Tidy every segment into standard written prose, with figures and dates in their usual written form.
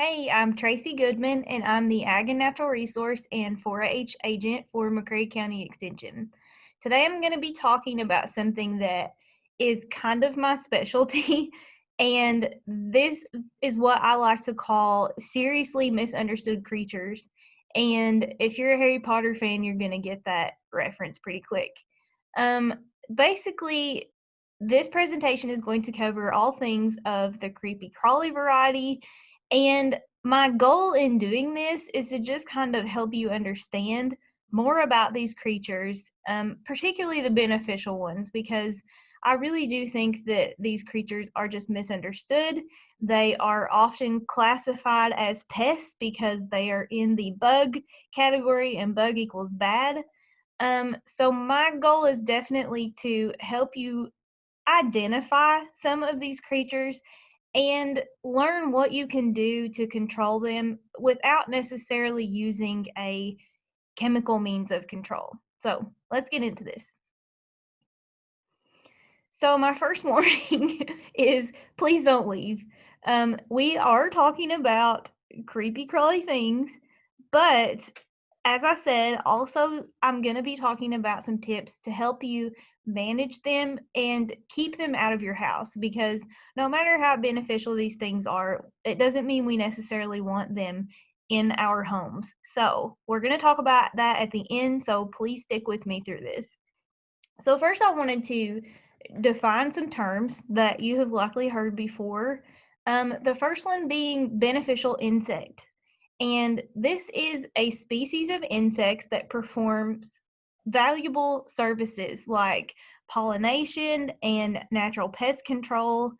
Hey, I'm Tracie Goodman, and I'm the Ag and Natural Resource and 4-H agent for McCreary County Extension. Today I'm going to be talking about something that is kind of my specialty, and this is what I like to call seriously misunderstood creatures. And if you're a Harry Potter fan, you're going to get that reference pretty quick. Um, Basically, this presentation is going to cover all things of the creepy crawly variety, and my goal in doing this is to just kind of help you understand more about these creatures, particularly the beneficial ones, because I really do think that these creatures are just misunderstood. They are often classified as pests because they are in the bug category, and bug equals bad. So my goal is definitely to help you identify some of these creatures and learn what you can do to control them without necessarily using a chemical means of control. So let's get into this. So my first warning is please don't leave. We are talking about creepy crawly things, but as I said, also I'm going to be talking about some tips to help you manage them and keep them out of your house, because no matter how beneficial these things are, it doesn't mean we necessarily want them in our homes. So we're going to talk about that at the end, so please stick with me through this. So first I wanted to define some terms that you have likely heard before. The first one being beneficial insect. And this is a species of insects that performs valuable services like pollination and natural pest control,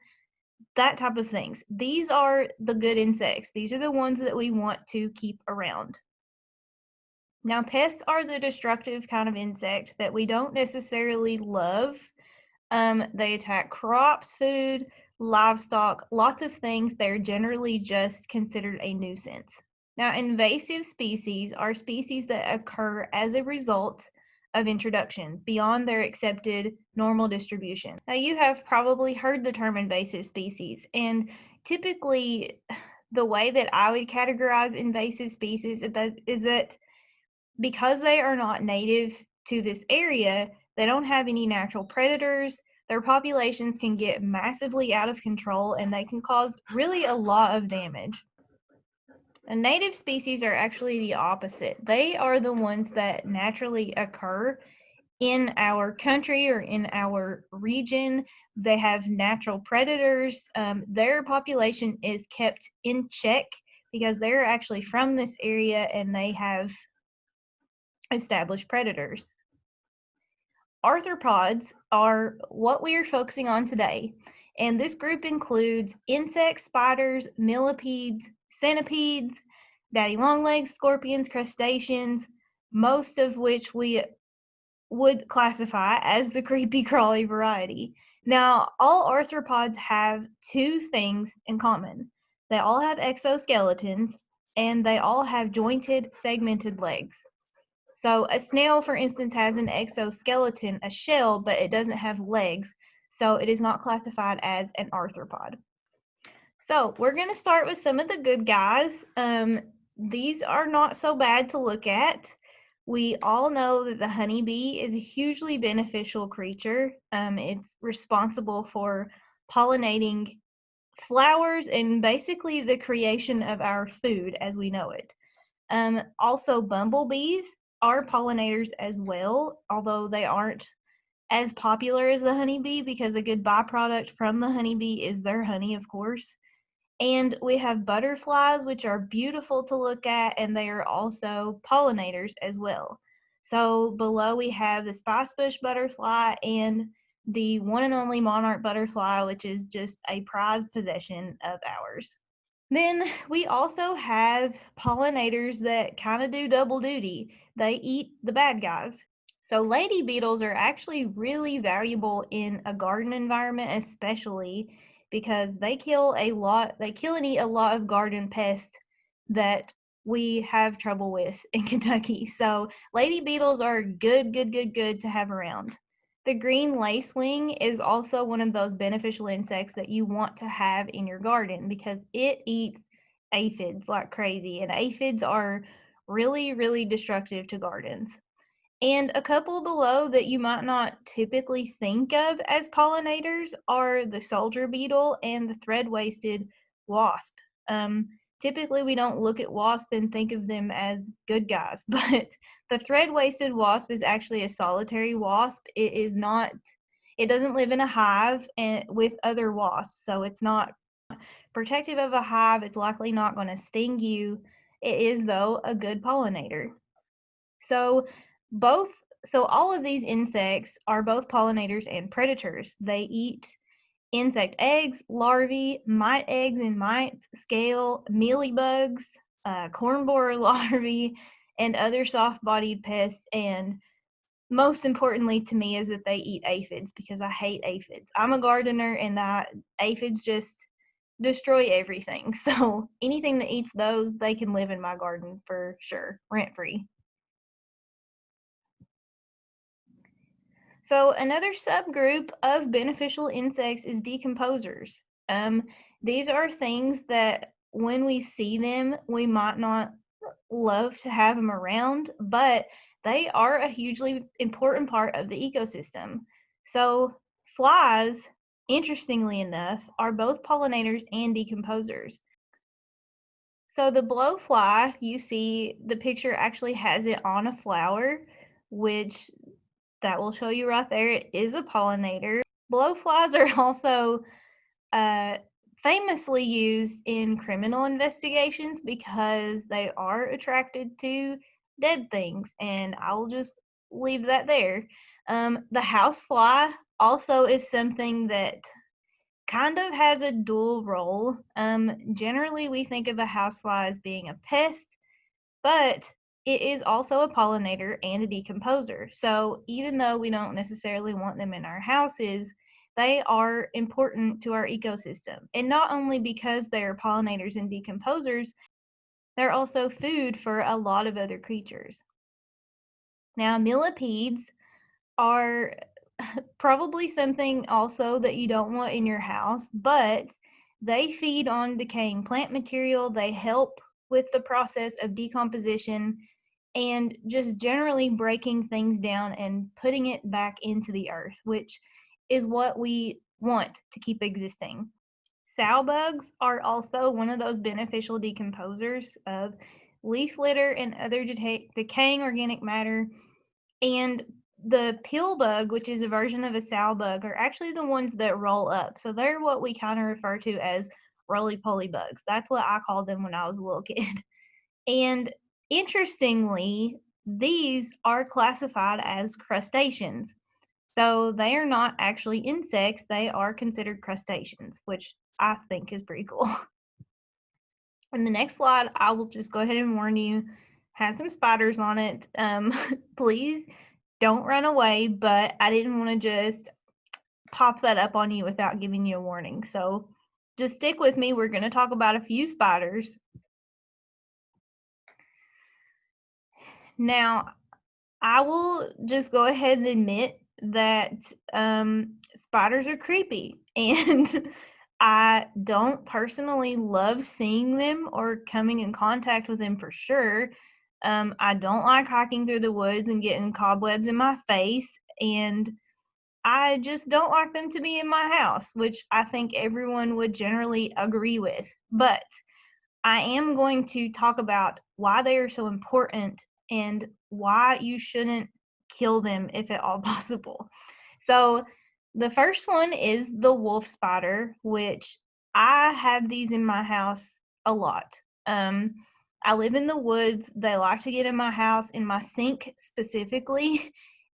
that type of things. These are the good insects. These are the ones that we want to keep around. Now, pests are the destructive kind of insect that we don't necessarily love. They attack crops, food, livestock, lots of things. They're generally just considered a nuisance. Now, invasive species are species that occur as a result of introduction beyond their accepted normal distribution. Now, you have probably heard the term invasive species, and typically the way that I would categorize invasive species is that because they are not native to this area, they don't have any natural predators. Their populations can get massively out of control, and they can cause really a lot of damage. And native species are actually the opposite. They are the ones that naturally occur in our country or in our region. They have natural predators. Their population is kept in check because they're actually from this area and they have established predators. Arthropods are what we are focusing on today, and this group includes insects, spiders, millipedes, centipedes, daddy longlegs, scorpions, crustaceans, most of which we would classify as the creepy crawly variety. Now, all arthropods have two things in common. They all have exoskeletons, and they all have jointed, segmented legs. So a snail, for instance, has an exoskeleton, a shell, but it doesn't have legs, so it is not classified as an arthropod. So we're going to start with some of the good guys. These are not so bad to look at. We all know that the honeybee is a hugely beneficial creature. It's responsible for pollinating flowers and basically the creation of our food as we know it. Also, bumblebees are pollinators as well, although they aren't as popular as the honeybee because a good byproduct from the honeybee is their honey, of course. And we have butterflies, which are beautiful to look at, and they are also pollinators as well. So below we have the spicebush butterfly and the one and only monarch butterfly, which is just a prized possession of ours. Then we also have pollinators that kind of do double duty. They eat the bad guys. So lady beetles are actually really valuable in a garden environment, especially because they kill and eat a lot of garden pests that we have trouble with in Kentucky. So lady beetles are good to have around. The green lacewing is also one of those beneficial insects that you want to have in your garden because it eats aphids like crazy, and aphids are really, really destructive to gardens. And a couple below that you might not typically think of as pollinators are the soldier beetle and the thread-waisted wasp. Um, Typically, we don't look at wasp and think of them as good guys, but the thread-waisted wasp is actually a solitary wasp. It doesn't live in a hive and with other wasps, so it's not protective of a hive. It's likely not going to sting you. It is, though, a good pollinator. So both so all of these insects are both pollinators and predators. They eat insect eggs, larvae, mite eggs and mites, scale, mealybugs, corn borer larvae, and other soft-bodied pests. And most importantly to me is that they eat aphids, because I hate aphids. I'm a gardener, and aphids just destroy everything. So anything that eats those, they can live in my garden for sure, rent-free. So another subgroup of beneficial insects is decomposers. Um, these are things that when we see them, we might not love to have them around, but they are a hugely important part of the ecosystem. So flies, interestingly enough, are both pollinators and decomposers. So the blowfly, you see the picture actually has it on a flower, which that will show you right there. It is a pollinator. Blowflies are also uh, famously used in criminal investigations because they are attracted to dead things, and I'll just leave that there. The housefly also is something that kind of has a dual role. Generally, we think of a housefly as being a pest, but it is also a pollinator and a decomposer. So even though we don't necessarily want them in our houses, they are important to our ecosystem. And not only because they're pollinators and decomposers, they're also food for a lot of other creatures. Now, millipedes are probably something also that you don't want in your house, but they feed on decaying plant material. They help with the process of decomposition and just generally breaking things down and putting it back into the earth, which is what we want to keep existing. Sow bugs are also one of those beneficial decomposers of leaf litter and other decaying organic matter. And the pill bug, which is a version of a sow bug, are actually the ones that roll up. So they're what we kind of refer to as roly-poly bugs. That's what I called them when I was a little kid. And interestingly, these are classified as crustaceans. So they are not actually insects, they are considered crustaceans, which I think is pretty cool. In the next slide, I will just go ahead and warn you, has some spiders on it. Please don't run away, but I didn't want to just pop that up on you without giving you a warning. So just stick with me. We're going to talk about a few spiders. Now, I will just go ahead and admit that spiders are creepy, and I don't personally love seeing them or coming in contact with them for sure. I don't like hiking through the woods and getting cobwebs in my face, and I just don't like them to be in my house, which I think everyone would generally agree with. But I am going to talk about why they are so important and why you shouldn't kill them if at all possible. So the first one is the wolf spider, which I have these in my house a lot. I live in the woods. They like to get in my house, in my sink specifically,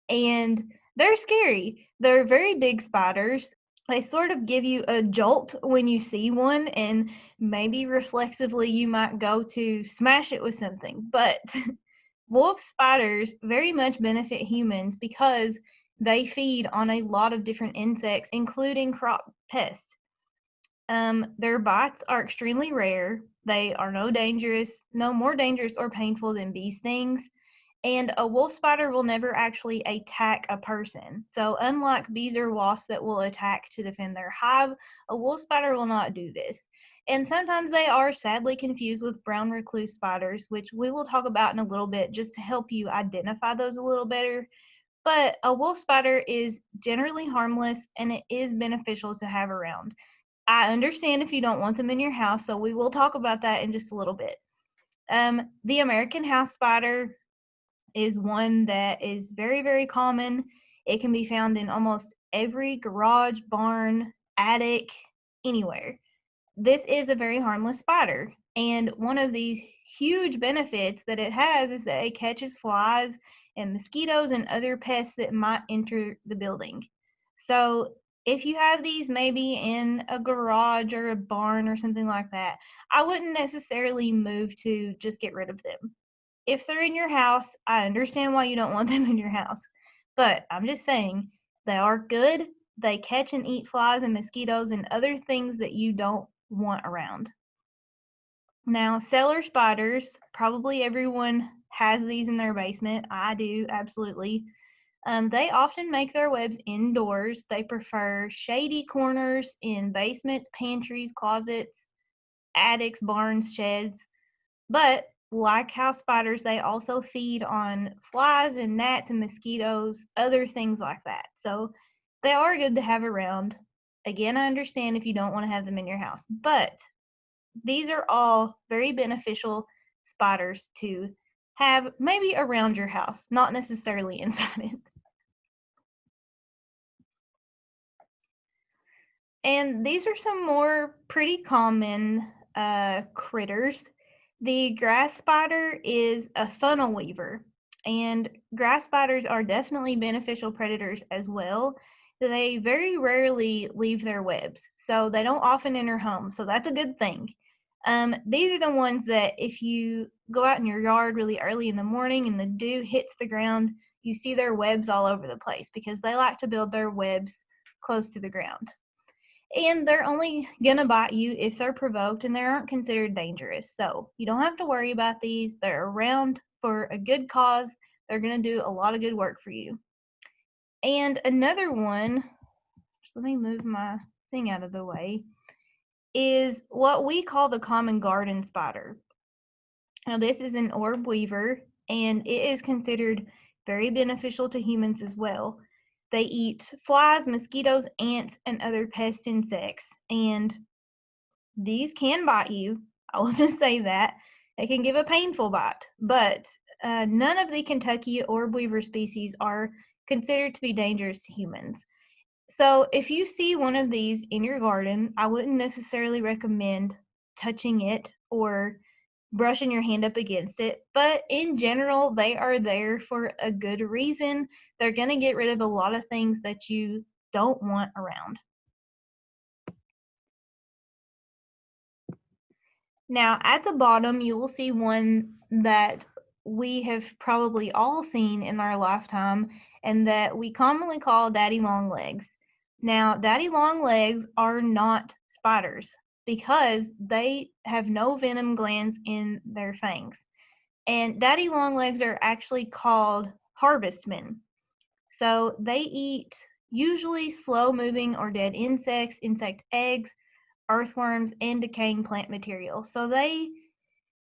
and they're scary. They're very big spiders. They sort of give you a jolt when you see one, and maybe reflexively you might go to smash it with something. But wolf spiders very much benefit humans because they feed on a lot of different insects, including crop pests. Their bites are extremely rare. They are no more dangerous or painful than bee stings. And a wolf spider will never actually attack a person. So unlike bees or wasps that will attack to defend their hive, a wolf spider will not do this. And sometimes they are sadly confused with brown recluse spiders, which we will talk about in a little bit just to help you identify those a little better. But a wolf spider is generally harmless and it is beneficial to have around. I understand if you don't want them in your house, so we will talk about that in just a little bit. The American house spider is one that is very, very common. It can be found in almost every garage, barn, attic, anywhere. This is a very harmless spider. And one of these huge benefits that it has is that it catches flies and mosquitoes and other pests that might enter the building. So if you have these maybe in a garage or a barn or something like that, I wouldn't necessarily move to just get rid of them. If they're in your house, I understand why you don't want them in your house. But I'm just saying, they are good. They catch and eat flies and mosquitoes and other things that you don't want around. Now, cellar spiders, probably everyone has these in their basement. I do, absolutely. They often make their webs indoors. They prefer shady corners in basements, pantries, closets, attics, barns, sheds. But like house spiders, they also feed on flies and gnats and mosquitoes, other things like that. So they are good to have around. Again, I understand if you don't want to have them in your house, but these are all very beneficial spiders to have maybe around your house, not necessarily inside it. And these are some more pretty common critters. The grass spider is a funnel weaver, and grass spiders are definitely beneficial predators as well. They very rarely leave their webs, so they don't often enter homes, so that's a good thing. These are the ones that if you go out in your yard really early in the morning and the dew hits the ground, you see their webs all over the place because they like to build their webs close to the ground. And they're only going to bite you if they're provoked and they aren't considered dangerous. So you don't have to worry about these. They're around for a good cause. They're going to do a lot of good work for you. And another one, just let me move my thing out of the way, is what we call the common garden spider. Now, this is an orb weaver, and it is considered very beneficial to humans as well. They eat flies, mosquitoes, ants, and other pest insects, and these can bite you. I will just say that. They can give a painful bite, but none of the Kentucky orb weaver species are considered to be dangerous to humans. So if you see one of these in your garden, I wouldn't necessarily recommend touching it or brushing your hand up against it, but in general, they are there for a good reason. They're going to get rid of a lot of things that you don't want around. Now, at the bottom, you will see one that we have probably all seen in our lifetime and that we commonly call daddy long legs. Now, daddy long legs are not spiders because they have no venom glands in their fangs. And daddy long legs are actually called harvestmen. So they eat usually slow moving or dead insects, insect eggs, earthworms, and decaying plant material. So they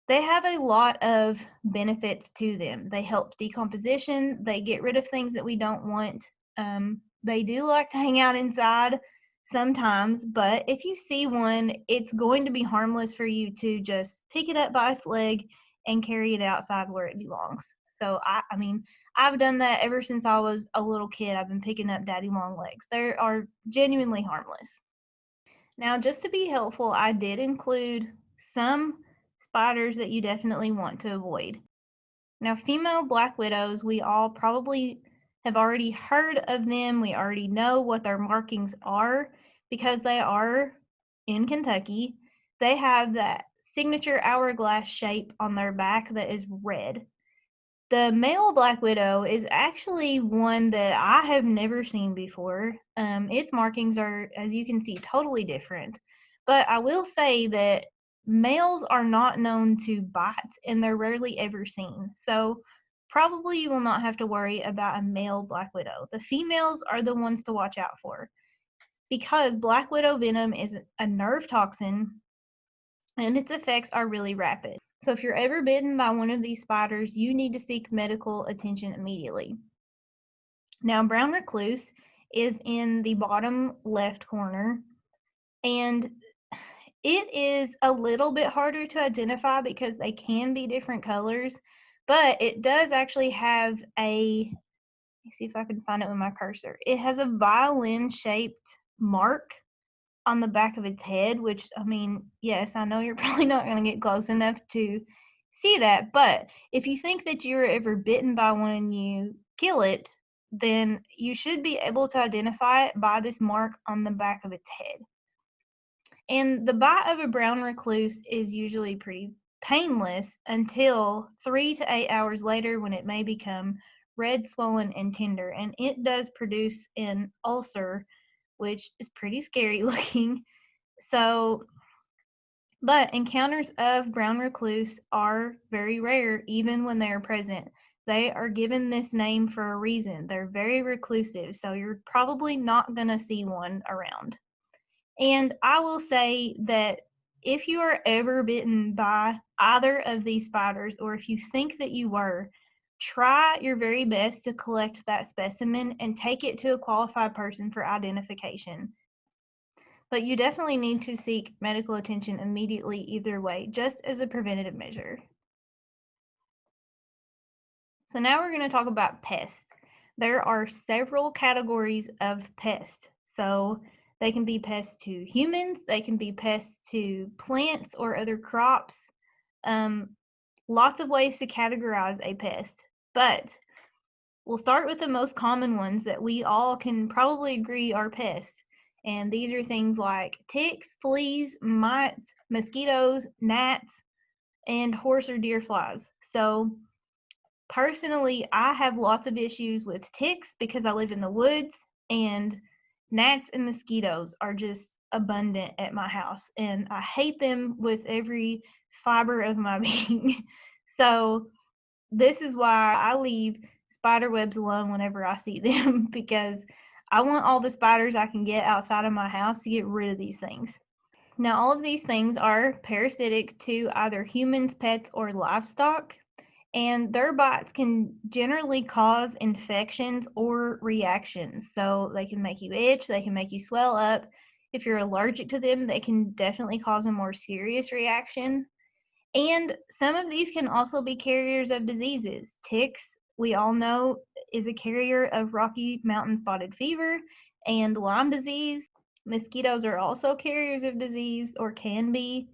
have a lot of benefits to them. They help decomposition. They get rid of things that we don't want. They do like to hang out inside sometimes, but if you see one, it's going to be harmless for you to just pick it up by its leg and carry it outside where it belongs. So I mean, I've done that ever since I was a little kid. I've been picking up daddy long legs. They are genuinely harmless. Now, just to be helpful, I did include some spiders that you definitely want to avoid. Now, female black widows, we all probably have already heard of them. We already know what their markings are because they are in Kentucky. They have that signature hourglass shape on their back that is red. The male black widow is actually one that I have never seen before. Its markings are, as you can see, totally different. But I will say that males are not known to bite and they're rarely ever seen. So probably you will not have to worry about a male black widow. The females are the ones to watch out for because black widow venom is a nerve toxin and its effects are really rapid. So if you're ever bitten by one of these spiders, you need to seek medical attention immediately. Now, brown recluse is in the bottom left corner, and it is a little bit harder to identify because they can be different colors, but it does actually have let me see if I can find it with my cursor. It has a violin-shaped mark on the back of its head, which, I mean, yes, I know you're probably not going to get close enough to see that, but if you think that you were ever bitten by one and you kill it, then you should be able to identify it by this mark on the back of its head. And the bite of a brown recluse is usually pretty painless until 3 to 8 hours later when it may become red, swollen, and tender. And it does produce an ulcer, which is pretty scary looking. So, but encounters of brown recluse are very rare even when they are present. They are given this name for a reason. They're very reclusive, so you're probably not going to see one around. And I will say that if you are ever bitten by either of these spiders, or if you think that you were, try your very best to collect that specimen and take it to a qualified person for identification. But you definitely need to seek medical attention immediately either way, just as a preventative measure. So now we're going to talk about pests. There are several categories of pests. So they can be pests to humans, they can be pests to plants or other crops. Lots of ways to categorize a pest, but we'll start with the most common ones that we all can probably agree are pests. And these are things like ticks, fleas, mites, mosquitoes, gnats, and horse or deer flies. So personally, I have lots of issues with ticks because I live in the woods, and gnats and mosquitoes are just abundant at my house, and I hate them with every fiber of my being. So this is why I leave spider webs alone whenever I see them, because I want all the spiders I can get outside of my house to get rid of these things. Now, all of these things are parasitic to either humans, pets, or livestock, and their bites can generally cause infections or reactions. So they can make you itch, they can make you swell up. If you're allergic to them, they can definitely cause a more serious reaction. And some of these can also be carriers of diseases. Ticks, we all know, is a carrier of Rocky Mountain spotted fever and Lyme disease. Mosquitoes are also carriers of disease, or can be.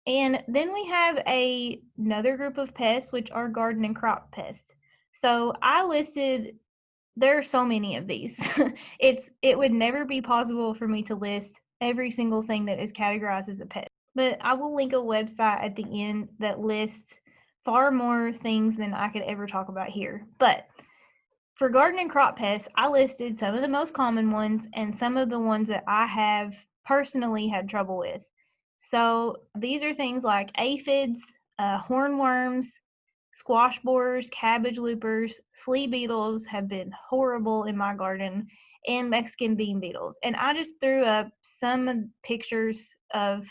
And then we have another group of pests, which are garden and crop pests. So I listed, there are so many of these. It would never be possible for me to list every single thing that is categorized as a pest. But I will link a website at the end that lists far more things than I could ever talk about here. But for garden and crop pests, I listed some of the most common ones and some of the ones that I have personally had trouble with. So these are things like aphids, hornworms, squash borers, cabbage loopers, flea beetles have been horrible in my garden, and Mexican bean beetles. And I just threw up some pictures of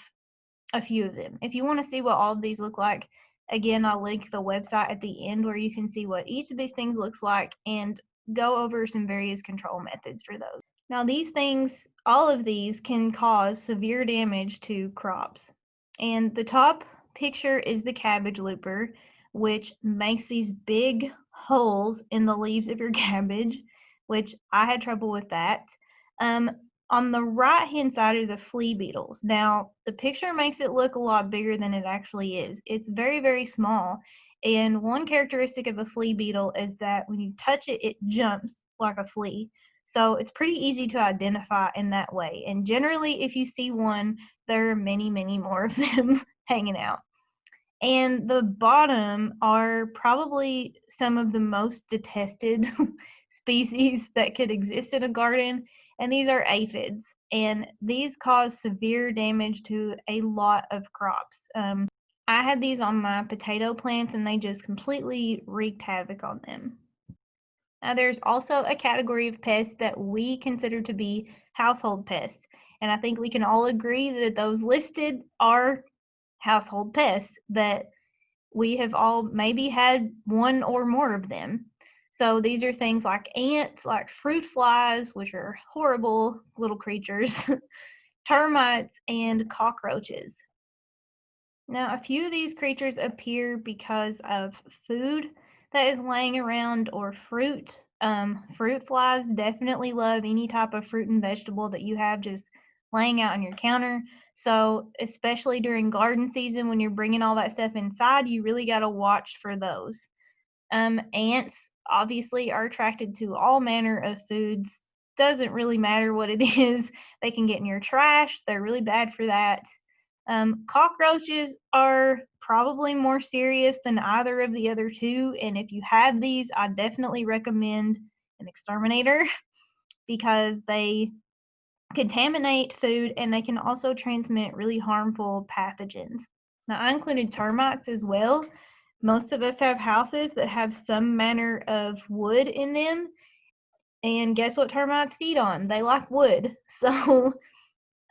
a few of them. If you want to see what all of these look like, again, I'll link the website at the end where you can see what each of these things looks like and go over some various control methods for those. Now, these things, all of these can cause severe damage to crops. And the top picture is the cabbage looper, which makes these big holes in the leaves of your cabbage, which I had trouble with that. On the right-hand side are the flea beetles. Now, the picture makes it look a lot bigger than it actually is. It's very, very small. And one characteristic of a flea beetle is that when you touch it, it jumps like a flea. So it's pretty easy to identify in that way. And generally, if you see one, there are many, many more of them hanging out. And the bottom are probably some of the most detested species that could exist in a garden, and these are aphids. And these cause severe damage to a lot of crops. I had these on my potato plants and they just completely wreaked havoc on them. Now, there's also a category of pests that we consider to be household pests. And I think we can all agree that those listed are household pests, that we have all maybe had one or more of them. So these are things like ants, like fruit flies, which are horrible little creatures, termites, and cockroaches. Now, a few of these creatures appear because of food that is laying around or fruit. Fruit flies definitely love any type of fruit and vegetable that you have just laying out on your counter. So, especially during garden season when you're bringing all that stuff inside, you really got to watch for those. Ants obviously are attracted to all manner of foods. Doesn't really matter what it is. They can get in your trash. They're really bad for that. Cockroaches are probably more serious than either of the other two. And if you have these, I definitely recommend an exterminator because they contaminate food and they can also transmit really harmful pathogens. Now, I included termites as well. Most of us have houses that have some manner of wood in them. And guess what termites feed on? They like wood. So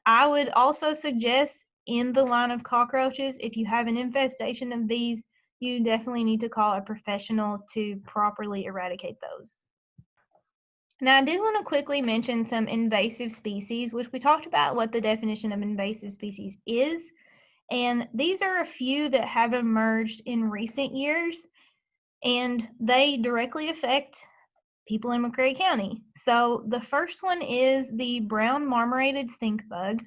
I would also suggest in the line of cockroaches, if you have an infestation of these, you definitely need to call a professional to properly eradicate those. Now, I did want to quickly mention some invasive species, which we talked about what the definition of invasive species is. And these are a few that have emerged in recent years, and they directly affect people in McCreary County. So the first one is the brown marmorated stink bug,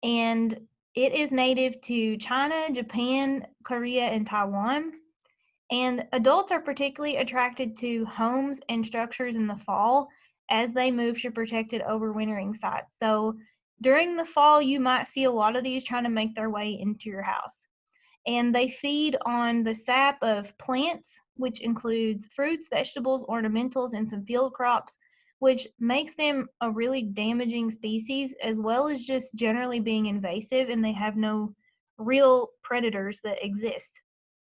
and it is native to China, Japan, Korea, and Taiwan. And adults are particularly attracted to homes and structures in the fall as they move to protected overwintering sites. So during the fall, you might see a lot of these trying to make their way into your house. And they feed on the sap of plants, which includes fruits, vegetables, ornamentals, and some field crops, which makes them a really damaging species, as well as just generally being invasive, and they have no real predators that exist.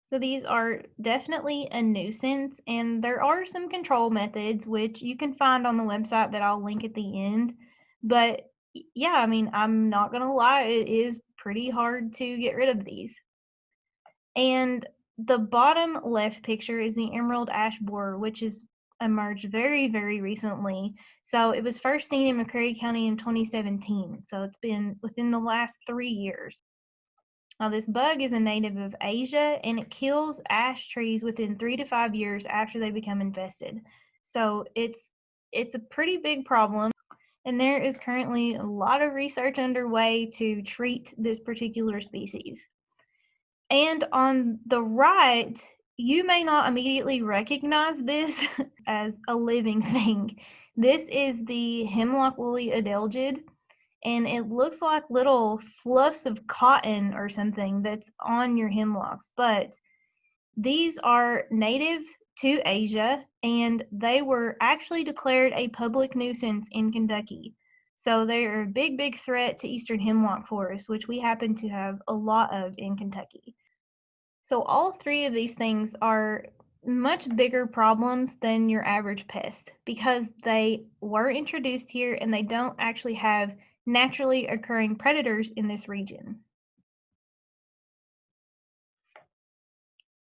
So these are definitely a nuisance, and there are some control methods which you can find on the website that I'll link at the end. But yeah, I mean, I'm not gonna lie, it is pretty hard to get rid of these. And the bottom left picture is the emerald ash borer, which has emerged very, very recently. So it was first seen in McCreary County in 2017. So it's been within the last 3 years. Now, this bug is a native of Asia, and it kills ash trees within 3 to 5 years after they become infested. So it's a pretty big problem, and there is currently a lot of research underway to treat this particular species. And on the right, you may not immediately recognize this as a living thing. This is the hemlock woolly adelgid, and it looks like little fluffs of cotton or something that's on your hemlocks. But these are native to Asia, and they were actually declared a public nuisance in Kentucky. So they are a big, big threat to eastern hemlock forests, which we happen to have a lot of in Kentucky. So all three of these things are much bigger problems than your average pest because they were introduced here and they don't actually have naturally occurring predators in this region.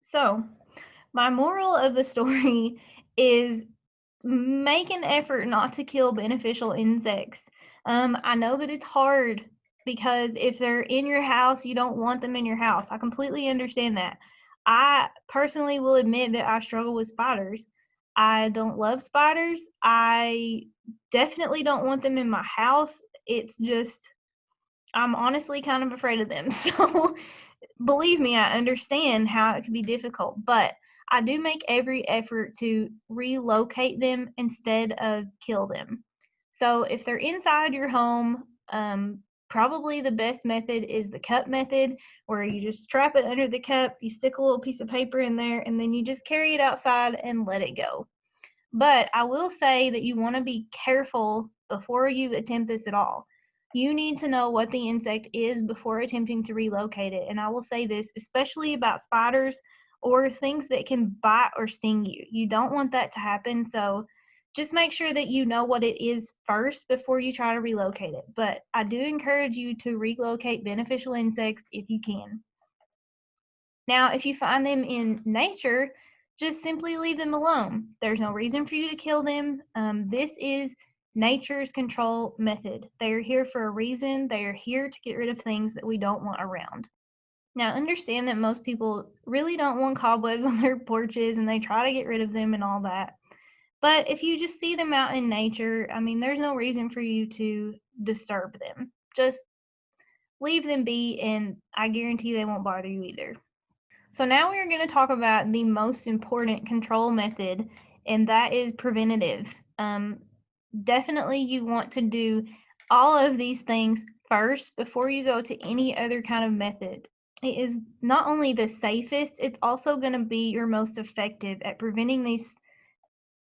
So, my moral of the story is make an effort not to kill beneficial insects. I know that it's hard because if they're in your house, you don't want them in your house. I completely understand that. I personally will admit that I struggle with spiders. I don't love spiders. I definitely don't want them in my house. It's just, I'm honestly kind of afraid of them. So believe me, I understand how it can be difficult, but I do make every effort to relocate them instead of kill them. So if they're inside your home, probably the best method is the cup method, where you just trap it under the cup, you stick a little piece of paper in there, and then you just carry it outside and let it go. But I will say that you want to be careful before you attempt this at all. You need to know what the insect is before attempting to relocate it. And I will say this, especially about spiders or things that can bite or sting you. You don't want that to happen. So just make sure that you know what it is first before you try to relocate it. But I do encourage you to relocate beneficial insects if you can. Now, if you find them in nature, just simply leave them alone. There's no reason for you to kill them. This is nature's control method. They are here for a reason. They are here to get rid of things that we don't want around. Now, understand that most people really don't want cobwebs on their porches and they try to get rid of them and all that. But if you just see them out in nature, I mean, there's no reason for you to disturb them. Just leave them be, and I guarantee they won't bother you either. So now we are going to talk about the most important control method, and that is preventative. Definitely you want to do all of these things first before you go to any other kind of method. It is not only the safest, it's also going to be your most effective at preventing these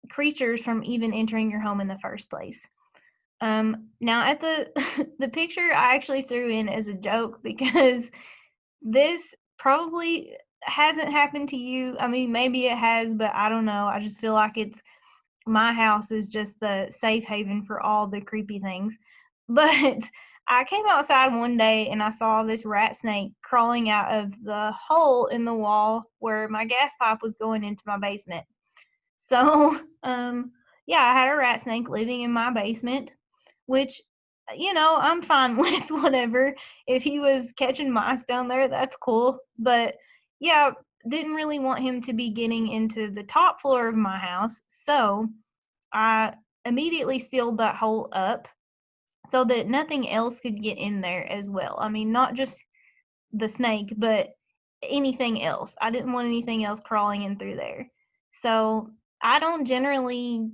creatures from even entering your home in the first place. Now at the the picture I actually threw in as a joke because this probably hasn't happened to you. I mean, maybe it has, but I don't know. I just feel like my house is just the safe haven for all the creepy things. But I came outside one day and I saw this rat snake crawling out of the hole in the wall where my gas pipe was going into my basement. So, yeah, I had a rat snake living in my basement, which, I'm fine with whatever. If he was catching mice down there, that's cool. But yeah, didn't really want him to be getting into the top floor of my house. So I immediately sealed that hole up so that nothing else could get in there as well. I mean, not just the snake, but anything else. I didn't want anything else crawling in through there. So I don't generally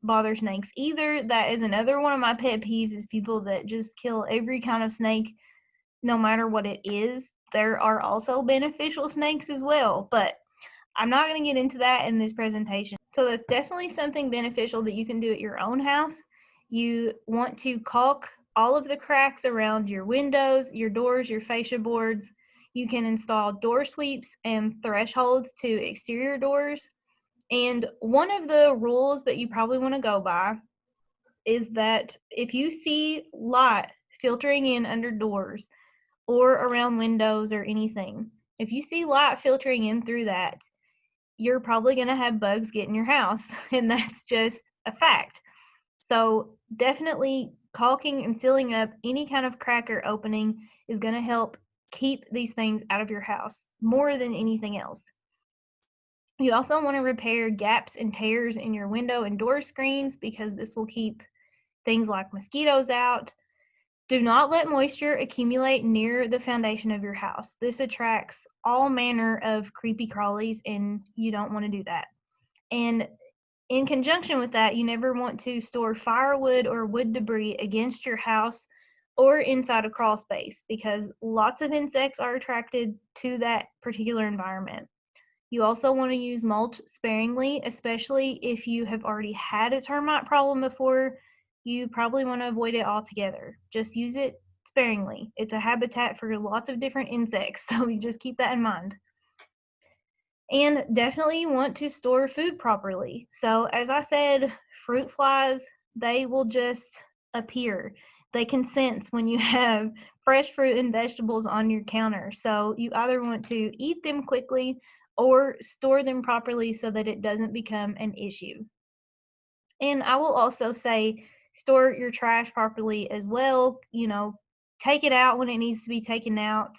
bother snakes either. That is another one of my pet peeves is people that just kill every kind of snake no matter what it is. There are also beneficial snakes as well, but I'm not going to get into that in this presentation. So that's definitely something beneficial that you can do at your own house. You want to caulk all of the cracks around your windows, your doors, your fascia boards. You can install door sweeps and thresholds to exterior doors. And one of the rules that you probably want to go by is that if you see light filtering in under doors or around windows or anything, if you see light filtering in through that, you're probably going to have bugs get in your house, and that's just a fact. So definitely caulking and sealing up any kind of crack or opening is going to help keep these things out of your house more than anything else. You also want to repair gaps and tears in your window and door screens because this will keep things like mosquitoes out. Do not let moisture accumulate near the foundation of your house. This attracts all manner of creepy crawlies, and you don't want to do that. And in conjunction with that, you never want to store firewood or wood debris against your house or inside a crawl space because lots of insects are attracted to that particular environment. You also want to use mulch sparingly, especially if you have already had a termite problem before. You probably want to avoid it altogether. Just use it sparingly. It's a habitat for lots of different insects, so you just keep that in mind. And definitely you want to store food properly. So as I said, fruit flies, they will just appear. They can sense when you have fresh fruit and vegetables on your counter. So you either want to eat them quickly or store them properly so that it doesn't become an issue. And I will also say store your trash properly as well. Take it out when it needs to be taken out,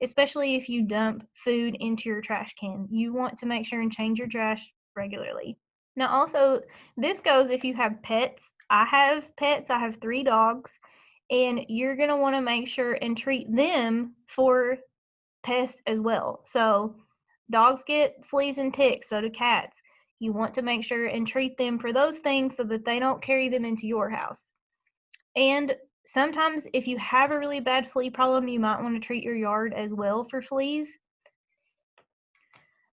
especially if you dump food into your trash can. You want to make sure and change your trash regularly. Now, also, this goes if you have pets. I have pets, I have 3 dogs, and you're going to want to make sure and treat them for pests as well. So, dogs get fleas and ticks, so do cats. You want to make sure and treat them for those things so that they don't carry them into your house. And sometimes if you have a really bad flea problem, you might want to treat your yard as well for fleas.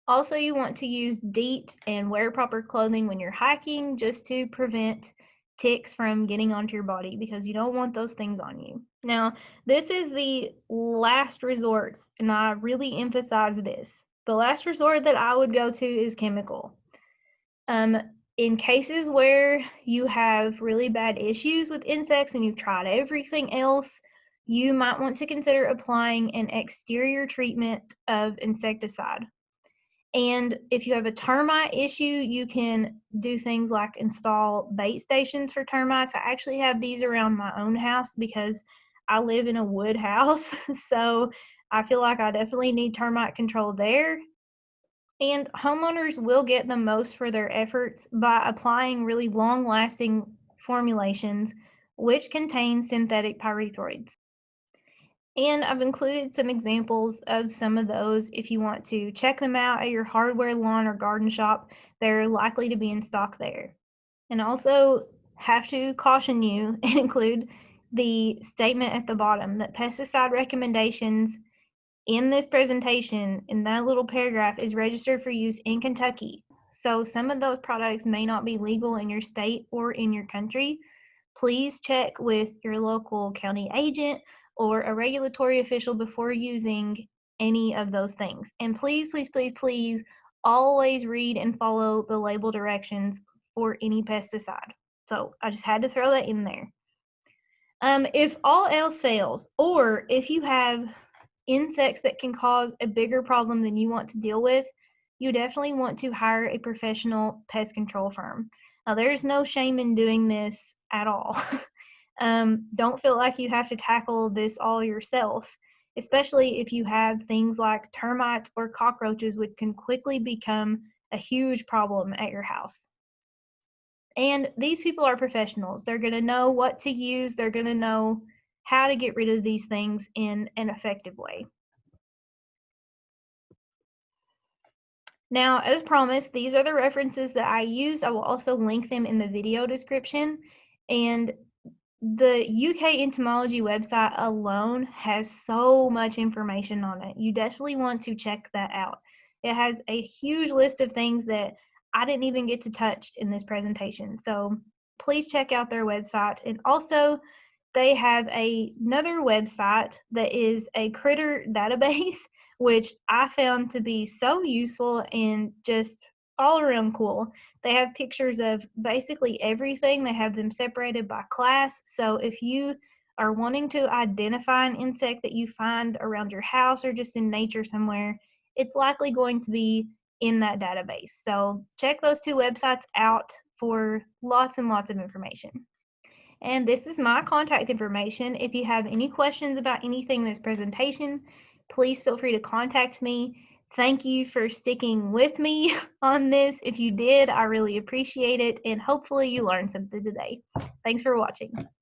Also, you want to use DEET and wear proper clothing when you're hiking just to prevent ticks from getting onto your body, because you don't want those things on you. Now, this is the last resort, and I really emphasize this. The last resort that I would go to is chemical. In cases where you have really bad issues with insects and you've tried everything else, you might want to consider applying an exterior treatment of insecticide. And if you have a termite issue, you can do things like install bait stations for termites. I actually have these around my own house because I live in a wood house. So I feel like I definitely need termite control there. And homeowners will get the most for their efforts by applying really long-lasting formulations which contain synthetic pyrethroids. And I've included some examples of some of those if you want to check them out at your hardware, lawn, or garden shop. They're likely to be in stock there. And also have to caution you and include the statement at the bottom that pesticide recommendations in this presentation, in that little paragraph, is registered for use in Kentucky. So some of those products may not be legal in your state or in your country. Please check with your local county agent or a regulatory official before using any of those things. And please, please, please, please always read and follow the label directions for any pesticide. So I just had to throw that in there. If all else fails, or if you have insects that can cause a bigger problem than you want to deal with, you definitely want to hire a professional pest control firm. Now, there's no shame in doing this at all. Don't feel like you have to tackle this all yourself, especially if you have things like termites or cockroaches, which can quickly become a huge problem at your house. And these people are professionals. They're going to know what to use. They're going to know how to get rid of these things in an effective way. Now, as promised, these are the references that I used. I will also link them in the video description. And the UK entomology website alone has so much information on it. You definitely want to check that out. It has a huge list of things that I didn't even get to touch in this presentation. So please check out their website. And also, they have another website that is a critter database, which I found to be so useful and just all around cool. They have pictures of basically everything. They have them separated by class. So if you are wanting to identify an insect that you find around your house or just in nature somewhere, it's likely going to be in that database. So check those two websites out for lots and lots of information. And this is my contact information. If you have any questions about anything in this presentation, please feel free to contact me. Thank you for sticking with me on this. If you did, I really appreciate it, and hopefully you learned something today. Thanks for watching.